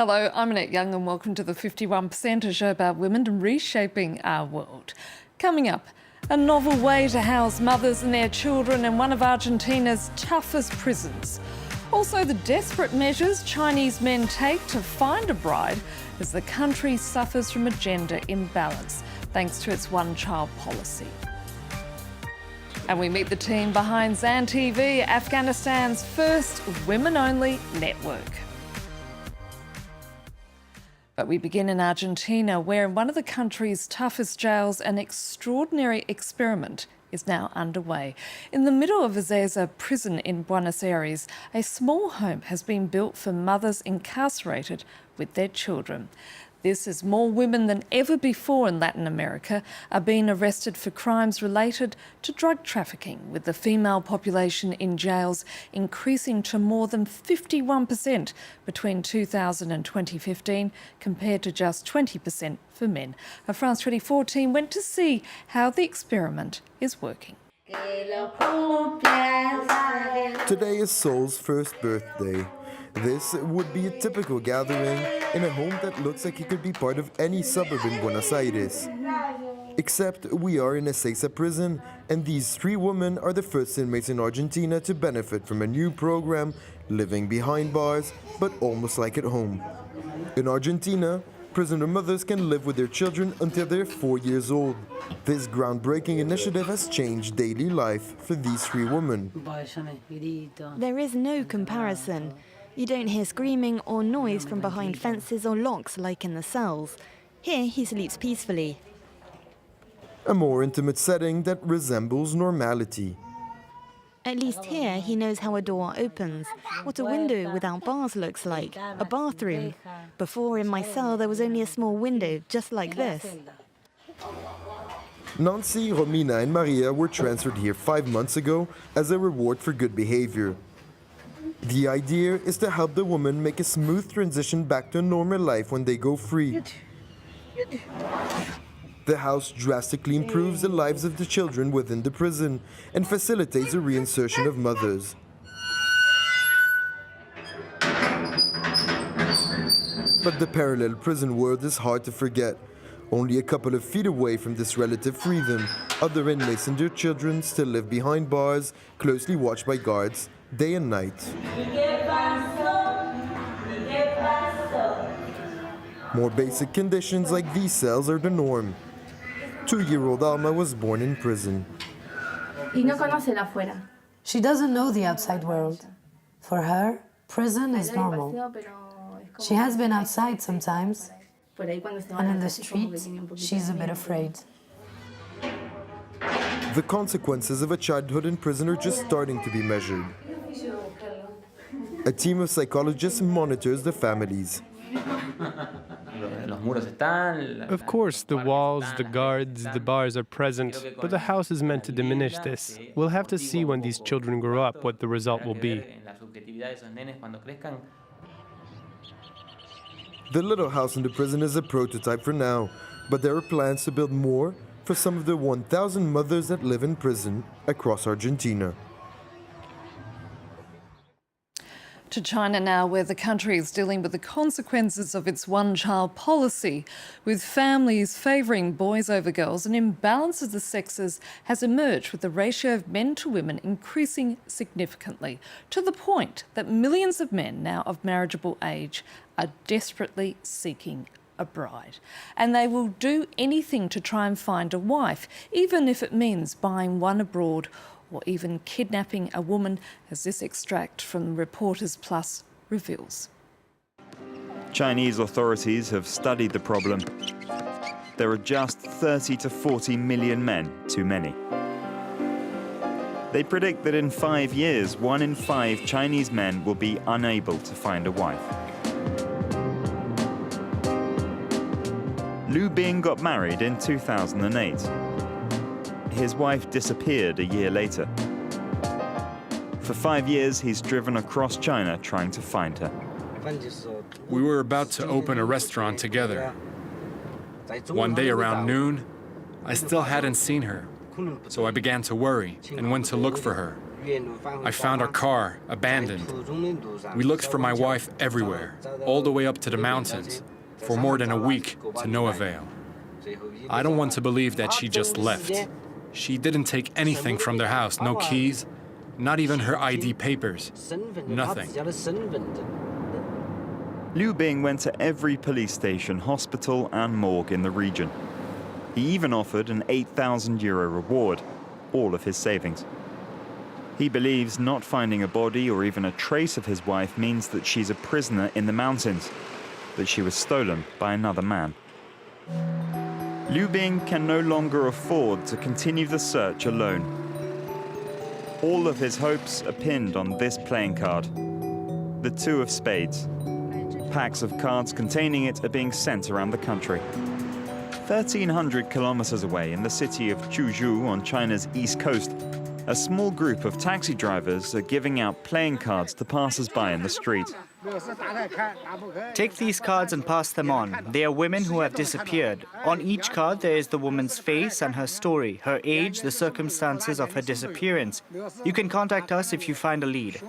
Hello, I'm Annette Young and welcome to the 51%, a show about women reshaping our world. Coming up, a novel way to house mothers and their children in one of Argentina's toughest prisons. Also, the desperate measures Chinese men take to find a bride as the country suffers from a gender imbalance, thanks to its one-child policy. And we meet the team behind Zan TV, Afghanistan's first women-only network. But we begin in Argentina, where in one of the country's toughest jails, an extraordinary experiment is now underway. In the middle of Ezeiza prison in Buenos Aires, a small home has been built for mothers incarcerated with their children. This is more women than ever before in Latin America are being arrested for crimes related to drug trafficking, with the female population in jails increasing to more than 51% between 2000 and 2015, compared to just 20% for men. A France 24 team went to see how the experiment is working. Today is Sol's first birthday. This would be a typical gathering in a home that looks like it could be part of any suburb in Buenos Aires. Except we are in Ezeiza prison, and these three women are the first inmates in Argentina to benefit from a new program, living behind bars, but almost like at home. In Argentina, prisoner mothers can live with their children until they're 4 years old. This groundbreaking initiative has changed daily life for these three women. There is no comparison. You don't hear screaming or noise from behind fences or locks like in the cells. Here he sleeps peacefully. A more intimate setting that resembles normality. At least here he knows how a door opens, what a window without bars looks like, a bathroom. Before in my cell there was only a small window just like this. Nancy, Romina and Maria were transferred here 5 months ago as a reward for good behavior. The idea is to help the women make a smooth transition back to a normal life when they go free. The house drastically improves the lives of the children within the prison and facilitates the reinsertion of mothers. But the parallel prison world is hard to forget. Only a couple of feet away from this relative freedom, other inmates and their children still live behind bars, closely watched by guards, day and night. More basic conditions like these cells are the norm. 2-year-old Alma was born in prison. She doesn't know the outside world. For her, prison is normal. She has been outside sometimes, and in the street, she's a bit afraid. The consequences of a childhood in prison are just starting to be measured. A team of psychologists monitors the families. Of course, the walls, the guards, the bars are present, but the house is meant to diminish this. We'll have to see when these children grow up what the result will be. The little house in the prison is a prototype for now, but there are plans to build more for some of the 1,000 mothers that live in prison across Argentina. To China now, where the country is dealing with the consequences of its one-child policy, with families favouring boys over girls. An imbalance of the sexes has emerged, with the ratio of men to women increasing significantly, to the point that millions of men now of marriageable age are desperately seeking a bride. And they will do anything to try and find a wife, even if it means buying one abroad or even kidnapping a woman, as this extract from Reporters Plus reveals. Chinese authorities have studied the problem. There are just 30 to 40 million men too many. They predict that in 5 years, 1 in 5 Chinese men will be unable to find a wife. Liu Bing got married in 2008. His wife disappeared a year later. For 5 years, he's driven across China trying to find her. We were about to open a restaurant together. One day around noon, I still hadn't seen her, so I began to worry and went to look for her. I found our car abandoned. We looked for my wife everywhere, all the way up to the mountains, for more than a week to no avail. I don't want to believe that she just left. She didn't take anything from their house, no keys, not even her ID papers, nothing. Liu Bing went to every police station, hospital and morgue in the region. He even offered an €8,000 reward, all of his savings. He believes not finding a body or even a trace of his wife means that she's a prisoner in the mountains, that she was stolen by another man. Liu Bing can no longer afford to continue the search alone. All of his hopes are pinned on this playing card, the two of spades. Packs of cards containing it are being sent around the country. 1,300 kilometers away in the city of Chuzhou on China's east coast, a small group of taxi drivers are giving out playing cards to passers-by in the street. Take these cards and pass them on. They are women who have disappeared. On each card there is the woman's face and her story, her age, the circumstances of her disappearance. You can contact us if you find a lead.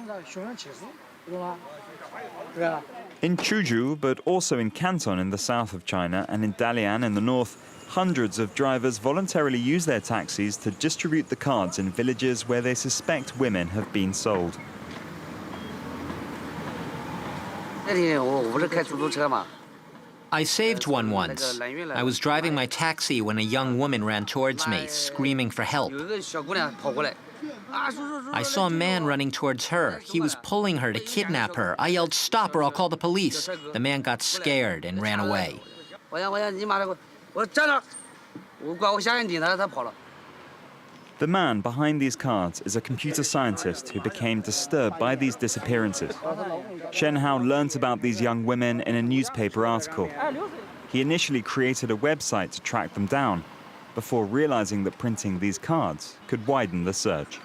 In Chuzhou, but also in Canton in the south of China and in Dalian in the north, hundreds of drivers voluntarily use their taxis to distribute the cards in villages where they suspect women have been sold. I saved one once. I was driving my taxi when a young woman ran towards me, screaming for help. I saw a man running towards her. He was pulling her to kidnap her. I yelled, "Stop or I'll call the police." The man got scared and ran away. The man behind these cards is a computer scientist who became disturbed by these disappearances. Shen Hao learnt about these young women in a newspaper article. He initially created a website to track them down, before realizing that printing these cards could widen the search.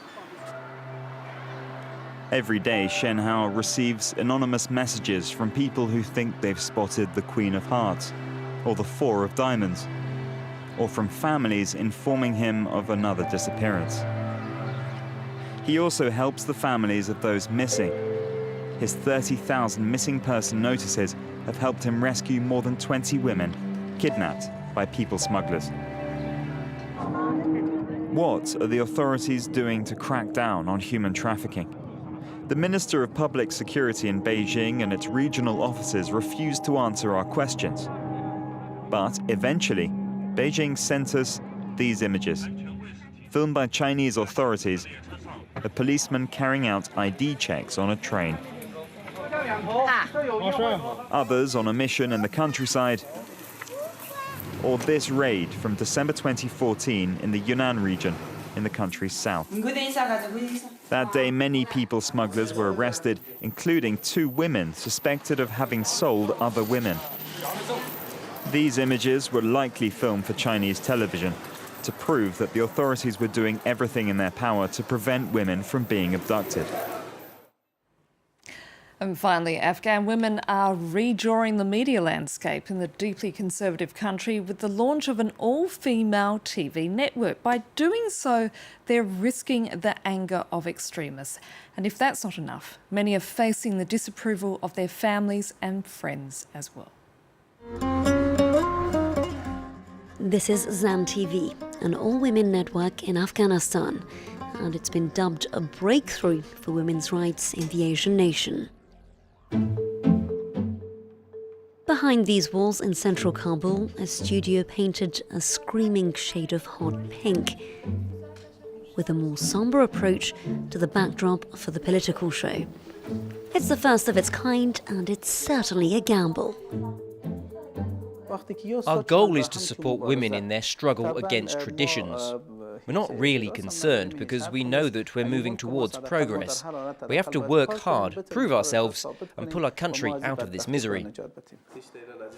Every day, Shen Hao receives anonymous messages from people who think they've spotted the Queen of Hearts or the Four of Diamonds, or from families informing him of another disappearance. He also helps the families of those missing. His 30,000 missing person notices have helped him rescue more than 20 women kidnapped by people smugglers. What are the authorities doing to crack down on human trafficking? The Minister of Public Security in Beijing and its regional offices refused to answer our questions. But eventually, Beijing sent us these images. Filmed by Chinese authorities, a policeman carrying out ID checks on a train. Others on a mission in the countryside, or this raid from December 2014 in the Yunnan region in the country's south. That day, many people smugglers were arrested, including 2 women suspected of having sold other women. These images were likely filmed for Chinese television to prove that the authorities were doing everything in their power to prevent women from being abducted. And finally, Afghan women are redrawing the media landscape in the deeply conservative country with the launch of an all-female TV network. By doing so, they're risking the anger of extremists. And if that's not enough, many are facing the disapproval of their families and friends as well. This is Zan TV, an all-women network in Afghanistan, and it's been dubbed a breakthrough for women's rights in the Asian nation. Behind these walls in central Kabul, a studio painted a screaming shade of hot pink, with a more somber approach to the backdrop for the political show. It's the first of its kind, and it's certainly a gamble. Our goal is to support women in their struggle against traditions. We're not really concerned because we know that we're moving towards progress. We have to work hard, prove ourselves, and pull our country out of this misery.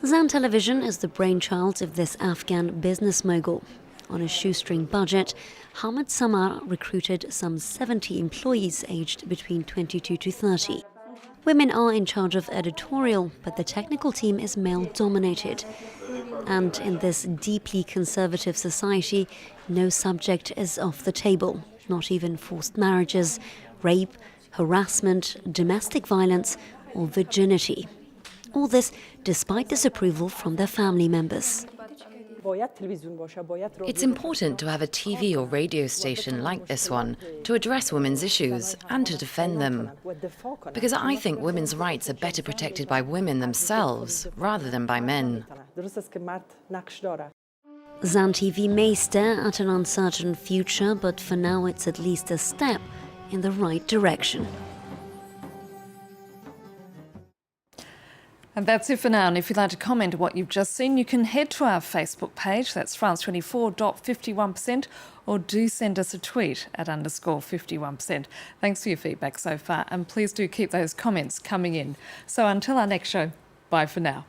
Zan Television is the brainchild of this Afghan business mogul. On a shoestring budget, Hamid Samar recruited some 70 employees aged between 22 to 30. Women are in charge of editorial, but the technical team is male-dominated. And in this deeply conservative society, no subject is off the table, not even forced marriages rape, harassment, domestic violence, or virginity. All this despite disapproval from their family members. It's important to have a TV or radio station like this one to address women's issues and to defend them. Because I think women's rights are better protected by women themselves rather than by men. Zan TV may stare at an uncertain future, but for now it's at least a step in the right direction. And that's it for now. And if you'd like to comment on what you've just seen, you can head to our Facebook page, that's France24.51%, or do send us a tweet at _51%. Thanks for your feedback so far, and please do keep those comments coming in. So until our next show, bye for now.